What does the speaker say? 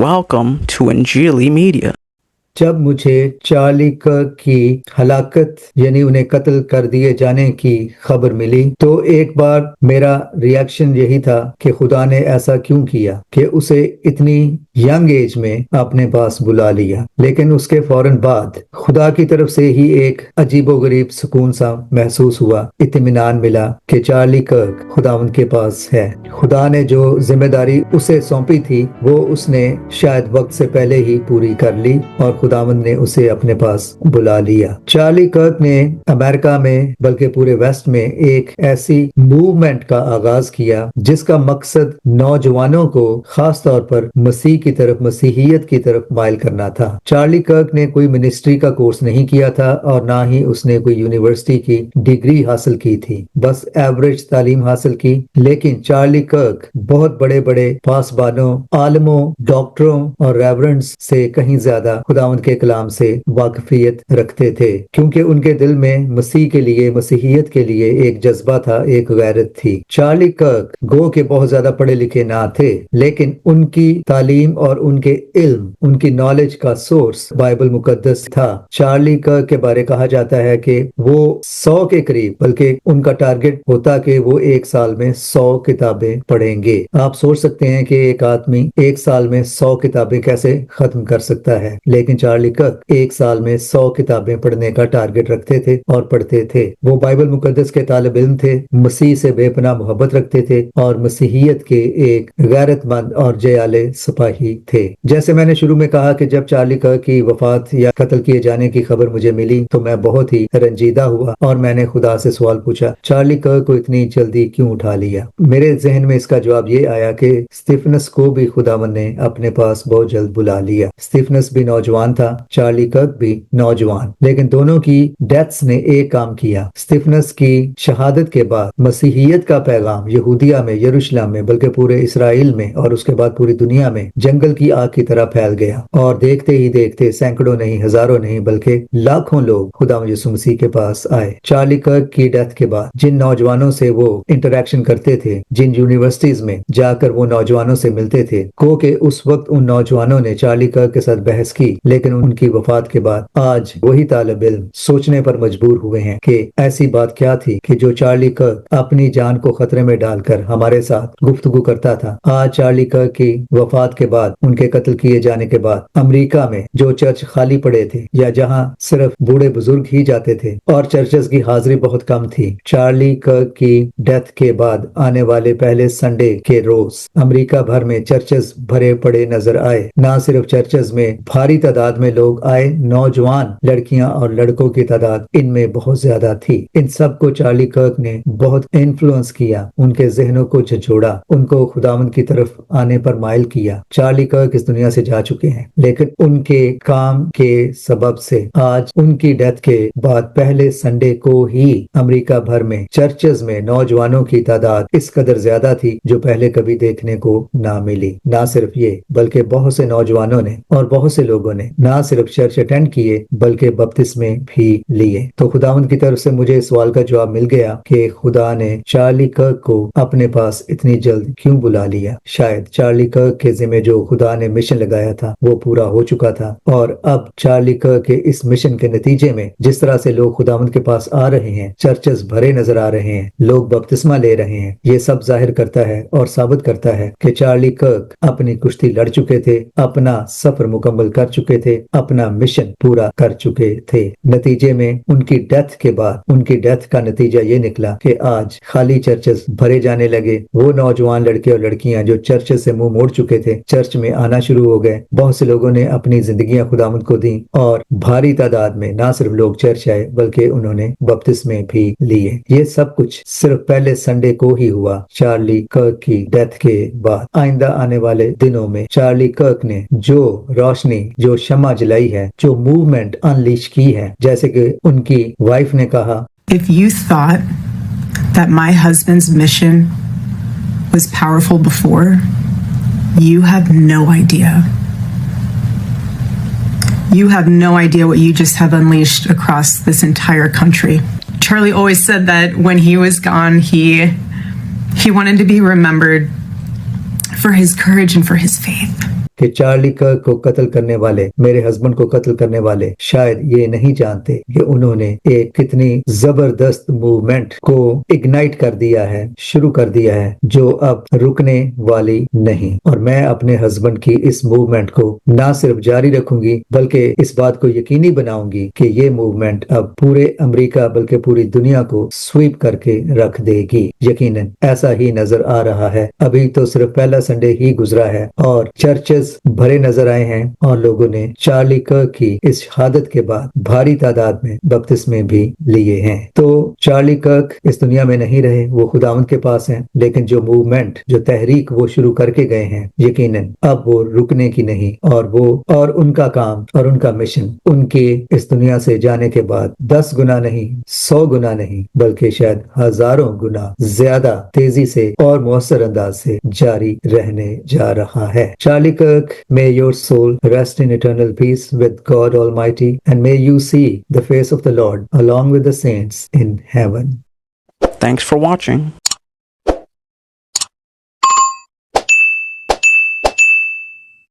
Welcome to Injili Media. जब मुझे Charlie कर्क की हलाकत यानी उन्हें कत्ल कर दिए जाने की खबर मिली तो एक बार मेरा रिएक्शन यही था कि खुदा ने ऐसा क्यों किया कि उसे इतनी यंग एज में अपने पास बुला लिया। लेकिन उसके फौरन बाद खुदा की तरफ से ही एक अजीबोगरीब सुकून सा महसूस हुआ, इत्मीनान मिला कि चार्ली कर्क खुदावंद के पास है। खुदा ने जो जिम्मेदारी उसे सौंपी थी वो उसने शायद वक्त से पहले ही पूरी कर ली और खुदावंद ने उसे अपने पास बुला लिया। चार्ली कर्क ने अमेरिका में बल्कि पूरे वेस्ट में एक ऐसी मूवमेंट का आगाज किया जिसका मकसद नौजवानों को खास तौर पर मसीह की तरफ, मसीहियत की तरफ माइल करना था। चार्ली कर्क ने कोई मिनिस्ट्री का कोर्स नहीं किया था और ना ही उसने कोई यूनिवर्सिटी की डिग्री हासिल की थी, बस एवरेज तालीम हासिल की। लेकिन चार्ली कर्क बहुत बड़े बड़े पासबानों, आलमों, डॉक्टरों और रेवरेंड्स से कहीं ज्यादा खुदावंद के कलाम से वाकफियत रखते थे, क्योंकि उनके दिल में मसीह के लिए, मसीहियत के लिए एक जज्बा था, एक गैरत थी। चार्ली कर्क गो के बहुत ज्यादा पढ़े लिखे ना थे, लेकिन उनकी तालीम और उनके इल्म, उनकी नॉलेज का सोर्स बाइबल मुकद्दस था। चार्ली कर्क के बारे कहा जाता है कि वो 100 के करीब, बल्कि उनका टारगेट होता कि वो एक साल में 100 किताबें पढ़ेंगे। आप सोच सकते हैं कि एक आदमी एक साल में 100 किताबें कैसे खत्म कर सकता है, लेकिन चार्ली कर्क एक साल में 100 किताबें पढ़ने का टारगेट रखते थे और पढ़ते थे। वो बाइबल मुकद्दस के तालिब इल्म थे, मसीह से बेपनाह मोहब्बत रखते थे और मसीहियत के एक गैरतमंद और जयाले सिपाही थे। जैसे मैंने शुरू में कहा कि जब चार्ली कर्क की वफात या कत्ल किए जाने की खबर मुझे मिली तो मैं बहुत ही रंजीदा हुआ और मैंने खुदा से सवाल पूछा, चार्ली कर्क को इतनी जल्दी क्यों उठा लिया? मेरे जहन में इसका जवाब ये आया कि स्टीफनस को भी खुदावंद ने अपने पास बहुत जल्द बुला लिया। स्टीफनस भी नौजवान था, चार्ली कर्क भी नौजवान, लेकिन दोनों की डेथ्स ने एक काम किया। स्टीफनस की शहादत के बाद मसीहियत का पैगाम यहूदिया में, यरूशलेम में, बल्कि पूरे इसराइल में और उसके बाद पूरी दुनिया में जंगल की आग की तरह फैल गया और देखते ही देखते सैकड़ों नहीं, हजारों नहीं, बल्कि लाखों लोग खुदा यीशु मसीह के पास आए। चार्ली कर्क की डेथ के बाद जिन नौजवानों से वो इंटरेक्शन करते थे, जिन यूनिवर्सिटीज में जाकर वो नौजवानों से मिलते थे, को के उस वक्त उन नौजवानों ने चार्ली कर्क के साथ बहस की, लेकिन उनकी वफात के बाद आज वही तालिब इल्म सोचने पर मजबूर हुए हैं कि ऐसी बात क्या थी कि जो चार्ली कर्क अपनी जान को खतरे में डालकर हमारे साथ गुफ्तगू करता था। आज चार्ली कर्क की वफात के बाद, उनके कत्ल किए जाने के बाद अमेरिका में जो चर्च खाली पड़े थे या जहां सिर्फ बूढ़े बुजुर्ग ही जाते थे और चर्चेस की हाजिरी बहुत कम थी, चार्ली कर्क की डेथ के बाद आने वाले पहले संडे के रोज अमेरिका भर में चर्चेस भरे पड़े नजर आए। ना सिर्फ चर्चेस में भारी तादाद में लोग आए, नौजवान लड़कियां और लड़कों की तादाद इनमें बहुत ज्यादा थी। इन सबको चार्ली कर्क ने बहुत इन्फ्लुएंस किया, उनके जहनों को झंझोड़ा, उनको खुदावंद की तरफ आने पर माइल किया। चार्ली कर्क इस दुनिया से जा चुके हैं, लेकिन उनके काम के सबब से आज उनकी डेथ के बाद पहले संडे को ही अमेरिका भर में चर्चेस में नौजवानों की तादाद इस कदर ज्यादा थी जो पहले कभी देखने को ना मिली। ना सिर्फ ये, बल्कि बहुत से नौजवानों ने और बहुत से लोगों ने ना सिर्फ चर्च अटेंड किए बल्कि बपतिस्मे भी लिए। तो खुदावंद की तरफ से मुझे इस सवाल का जवाब मिल गया कि खुदा ने चार्ली कर्क को अपने पास इतनी जल्द क्यों बुला लिया। शायद चार्ली कर्क के जिम्मे जो खुदा ने मिशन लगाया था वो पूरा हो चुका था और अब चार्ली कर्क के इस मिशन के नतीजे में जिस तरह से लोग खुदावंद के पास आ रहे हैं, चर्चेस भरे नजर आ रहे हैं, लोग बपतिस्मा ले रहे हैं, ये सब जाहिर करता है और साबित करता है कि चार्ली कर्क अपनी कुश्ती लड़ चुके थे, अपना सफर मुकम्मल कर चुके थे, अपना मिशन पूरा कर चुके थे। नतीजे में उनकी डेथ के बाद, उनकी डेथ का नतीजा ये निकला कि आज खाली चर्चेस भरे जाने लगे। वो नौजवान लड़के और लड़कियां जो चर्चेस से मुंह मोड़ चुके थे चर्च में आना शुरू हो गए। बहुत से लोगों ने अपनी जिंदगियां खुदावंद को दी और भारी तादाद में ना सिर्फ लोग चर्च आए बल्कि उन्होंने बपतिस्मे भी लिए। ये सब कुछ सिर्फ पहले संडे को ही हुआ चार्ली कर्क की डेथ के बाद। आइंदा आने वाले दिनों में चार्ली कर्क ने जो रोशनी, जो शम्मा जलाई है, जो मूवमेंट अनलीश की है, जैसे कि उनकी वाइफ ने कहा, If you thought that my husband's mission was powerful before, you have no idea. You have no idea what you just have unleashed across this entire country. Charlie always said that when he was gone, he wanted to be remembered for his courage and for his faith. کہ Charlie کرک کو قتل کرنے والے, میرے husband کو قتل کرنے والے شاید یہ نہیں جانتے کہ انہوں نے ایک کتنی زبردست موومنٹ کو اگنائٹ کر دیا ہے, شروع کر دیا ہے, جو اب رکنے والی نہیں. اور میں اپنے ہسبینڈ کی اس موومنٹ کو نہ صرف جاری رکھوں گی بلکہ اس بات کو یقینی بناؤں گی کہ یہ موومنٹ اب پورے امریکہ بلکہ پوری دنیا کو سویپ کر کے رکھ دے گی. یقیناً ایسا ہی نظر آ رہا ہے. ابھی تو صرف پہلا سنڈے ہی گزرا ہے اور چرچز بھرے نظر آئے ہیں اور لوگوں نے چارلی کرک کی اس شہادت کے بعد بھاری تعداد میں بپتسمے بھی لیے ہیں. تو چارلی کرک اس دنیا میں نہیں رہے, وہ خداوند کے پاس ہیں, لیکن جو موومنٹ, جو تحریک وہ شروع کر کے گئے ہیں, یقیناً اب وہ رکنے کی نہیں. اور ان کا کام اور ان کا مشن ان کے اس دنیا سے جانے کے بعد 10 گنا نہیں, 100 گنا نہیں, بلکہ شاید ہزاروں گنا زیادہ تیزی سے اور مؤثر انداز سے جاری رہنے جا رہا ہے. Charlie Kirk, may your soul rest in eternal peace with God Almighty and may you see the face of the Lord along with the saints in heaven. Thanks for watching.